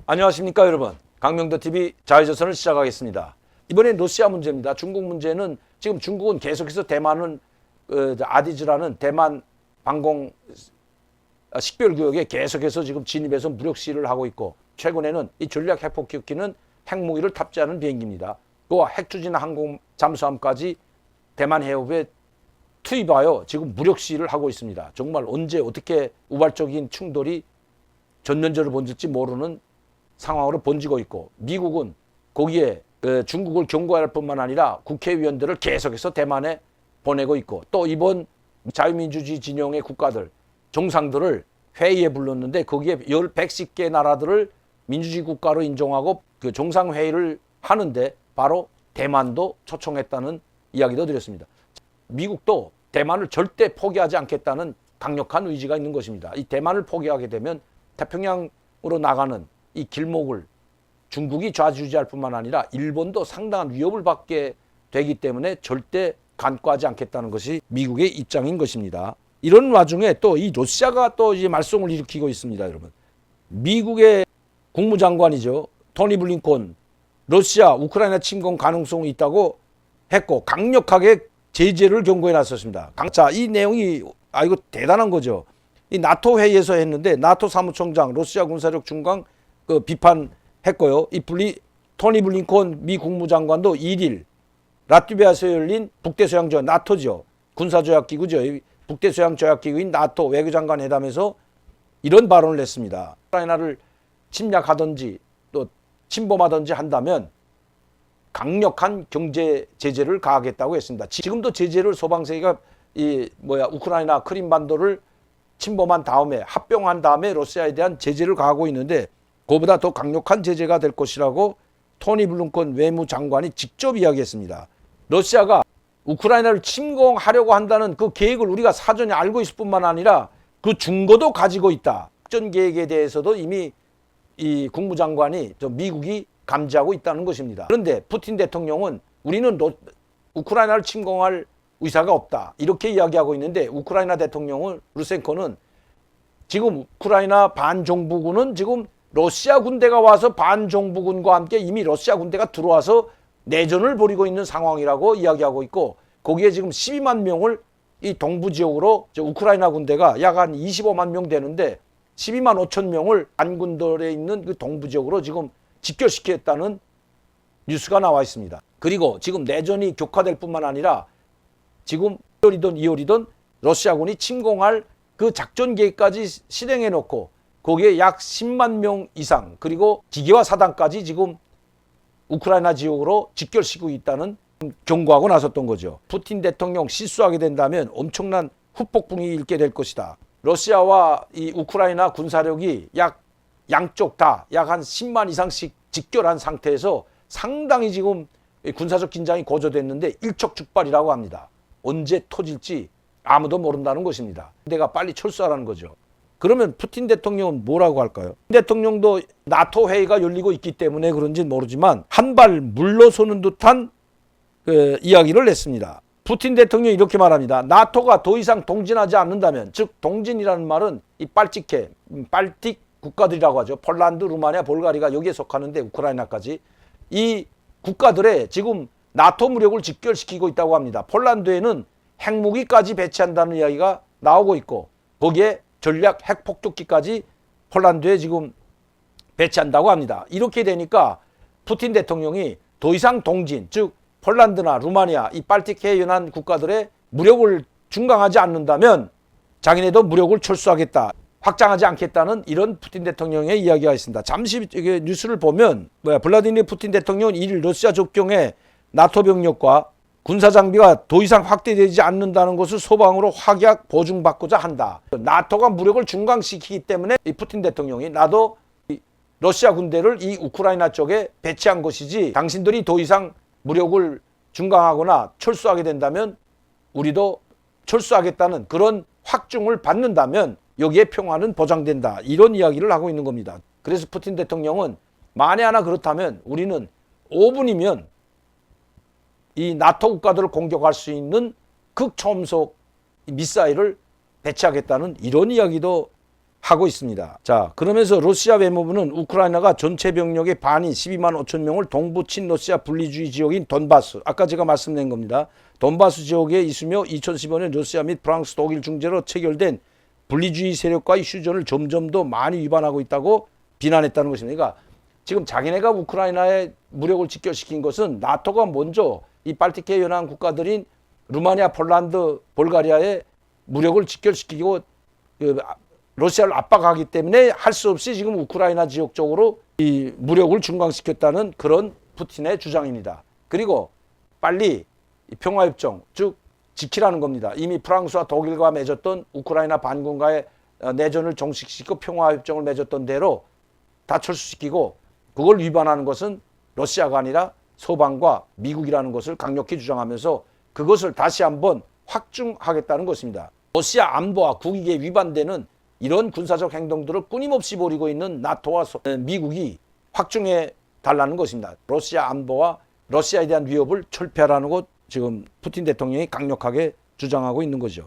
안녕하십니까 여러분. 강명도TV 자유조선을 시작하겠습니다. 이번엔 러시아 문제입니다. 중국 문제는 지금 중국은 계속해서 대만은 아디즈라는 대만 방공 식별구역에 계속해서 지금 진입해서 무력 시위를 하고 있고, 최근에는 이 전략 핵폭격기는 핵무기를 탑재하는 비행기입니다. 또 핵추진 항공 잠수함까지 대만 해협에 투입하여 지금 무력 시위를 하고 있습니다. 정말 언제 어떻게 우발적인 충돌이 전면전을 번질지 모르는 상황으로 번지고 있고, 미국은 거기에 중국을 경고할 뿐만 아니라 국회의원들을 계속해서 대만에 보내고 있고, 또 이번 자유민주주의 진영의 국가들 정상들을 회의에 불렀는데 거기에 110개 나라들을 민주주의 국가로 인정하고 그 정상회의를 하는데 바로 대만도 초청했다는 이야기도 드렸습니다. 미국도 대만을 절대 포기하지 않겠다는 강력한 의지가 있는 것입니다. 이 대만을 포기하게 되면 태평양으로 나가는 이 길목을 중국이 좌지우지할 뿐만 아니라 일본도 상당한 위협을 받게 되기 때문에 절대 간과하지 않겠다는 것이 미국의 입장인 것입니다. 이런 와중에 또 이 러시아가 또 이제 말썽을 일으키고 있습니다, 여러분. 미국의 국무장관이죠. 토니 블링컨, 러시아 우크라이나 침공 가능성이 있다고 했고 강력하게 제재를 경고해 놨었습니다. 자, 이 내용이 이거 대단한 거죠. 이 나토 회의에서 했는데 나토 사무총장 러시아 군사력 중강 비판했고요. 토니 블링컨 미 국무장관도 1일 라트비아에서 열린 북대서양조약 나토죠. 군사조약기구죠. 북대서양조약기구인 나토 외교장관 회담에서 이런 발언을 했습니다. 우크라이나를 침략하든지 또 침범하든지 한다면 강력한 경제 제재를 가하겠다고 했습니다. 지금도 제재를 소방세계가 우크라이나 크림반도를 침범한 다음에 합병한 다음에 러시아에 대한 제재를 가하고 있는데, 그보다 더 강력한 제재가 될 것이라고 토니 블링컨 외무장관이 직접 이야기했습니다. 러시아가 우크라이나를 침공하려고 한다는 그 계획을 우리가 사전에 알고 있을 뿐만 아니라 그 증거도 가지고 있다. 작전 계획에 대해서도 이미 이 국무장관이 미국이 감지하고 있다는 것입니다. 그런데 푸틴 대통령은 우리는 우크라이나를 침공할 의사가 없다, 이렇게 이야기하고 있는데, 우크라이나 대통령은 루센코는 지금 우크라이나 반정부군은 지금 러시아 군대가 와서 반정부군과 함께 이미 러시아 군대가 들어와서 내전을 벌이고 있는 상황이라고 이야기하고 있고, 거기에 지금 12만 명을 이 동부 지역으로 우크라이나 군대가 약 한 25만 명 되는데 12만 5천 명을 안군들에 있는 그 동부 지역으로 지금 집결시켰다는 뉴스가 나와 있습니다. 그리고 지금 내전이 격화될 뿐만 아니라 지금 1월이든 2월이든 러시아군이 침공할 그 작전 계획까지 실행해 놓고 거기에 약 10만 명 이상, 그리고 기계화 사단까지 지금 우크라이나 지역으로 집결시키고 있다는 경고하고 나섰던 거죠. 푸틴 대통령 실수하게 된다면 엄청난 후폭풍이 일게 될 것이다. 러시아와 이 우크라이나 군사력이 양쪽 다 약 한 10만 이상씩 직결한 상태에서 상당히 지금 군사적 긴장이 고조됐는데 일촉즉발이라고 합니다. 언제 터질지 아무도 모른다는 것입니다. 내가 빨리 철수하라는 거죠. 그러면 푸틴 대통령은 뭐라고 할까요? 푸틴 대통령도 나토 회의가 열리고 있기 때문에 그런지 모르지만 한 발 물러서는 듯한 이야기를 냈습니다. 푸틴 대통령이 이렇게 말합니다. 나토가 더 이상 동진하지 않는다면, 즉 동진이라는 말은 이 발틱 국가들이라고 하죠. 폴란드, 루마니아, 볼가리가 여기에 속하는데 우크라이나까지 이 국가들의 지금 나토 무력을 집결시키고 있다고 합니다. 폴란드에는 핵무기까지 배치한다는 이야기가 나오고 있고, 거기에 전략 핵폭격기까지 폴란드에 지금 배치한다고 합니다. 이렇게 되니까 푸틴 대통령이 더 이상 동진, 즉 폴란드나 루마니아 이 발틱해에 연한 국가들의 무력을 중강하지 않는다면 자기네도 무력을 철수하겠다, 확장하지 않겠다는 이런 푸틴 대통령의 이야기가 있습니다. 잠시 뉴스를 보면 블라디미르 푸틴 대통령은 1일 러시아 접경에 나토 병력과 군사 장비가 더 이상 확대되지 않는다는 것을 소방으로 확약 보증받고자 한다. 나토가 무력을 중강시키기 때문에 이 푸틴 대통령이 나도 러시아 군대를 이 우크라이나 쪽에 배치한 것이지, 당신들이 더 이상 무력을 중강하거나 철수하게 된다면 우리도 철수하겠다는 그런 확증을 받는다면 여기에 평화는 보장된다, 이런 이야기를 하고 있는 겁니다. 그래서 푸틴 대통령은 만에 하나 그렇다면 우리는 5분이면 이 나토 국가들을 공격할 수 있는 극초음속 미사일을 배치하겠다는 이런 이야기도 하고 있습니다. 자, 그러면서 러시아 외무부는 우크라이나가 전체 병력의 반인 12만 5천 명을 동부 친러시아 분리주의 지역인 돈바스, 아까 제가 말씀드린 겁니다. 돈바스 지역에 있으며 2015년 러시아 및 프랑스, 독일 중재로 체결된 분리주의 세력과의 휴전을 점점 더 많이 위반하고 있다고 비난했다는 것입니다. 그러니까 지금 자기네가 우크라이나에 무력을 직결시킨 것은 나토가 먼저 이 발티크의 연안 국가들인 루마니아, 폴란드, 볼가리아에 무력을 직결시키고 러시아를 압박하기 때문에 할 수 없이 지금 우크라이나 지역 쪽으로 이 무력을 중강시켰다는 그런 푸틴의 주장입니다. 그리고 빨리 평화협정, 즉 지키라는 겁니다. 이미 프랑스와 독일과 맺었던 우크라이나 반군과의 내전을 종식시키고 평화협정을 맺었던 대로 다 철수시키고 그걸 위반하는 것은 러시아가 아니라 서방과 미국이라는 것을 강력히 주장하면서 그것을 다시 한번 확증하겠다는 것입니다. 러시아 안보와 국익에 위반되는 이런 군사적 행동들을 끊임없이 벌이고 있는 나토와 미국이 확증해 달라는 것입니다. 러시아 안보와 러시아에 대한 위협을 철폐하라는 것 지금 푸틴 대통령이 강력하게 주장하고 있는 거죠.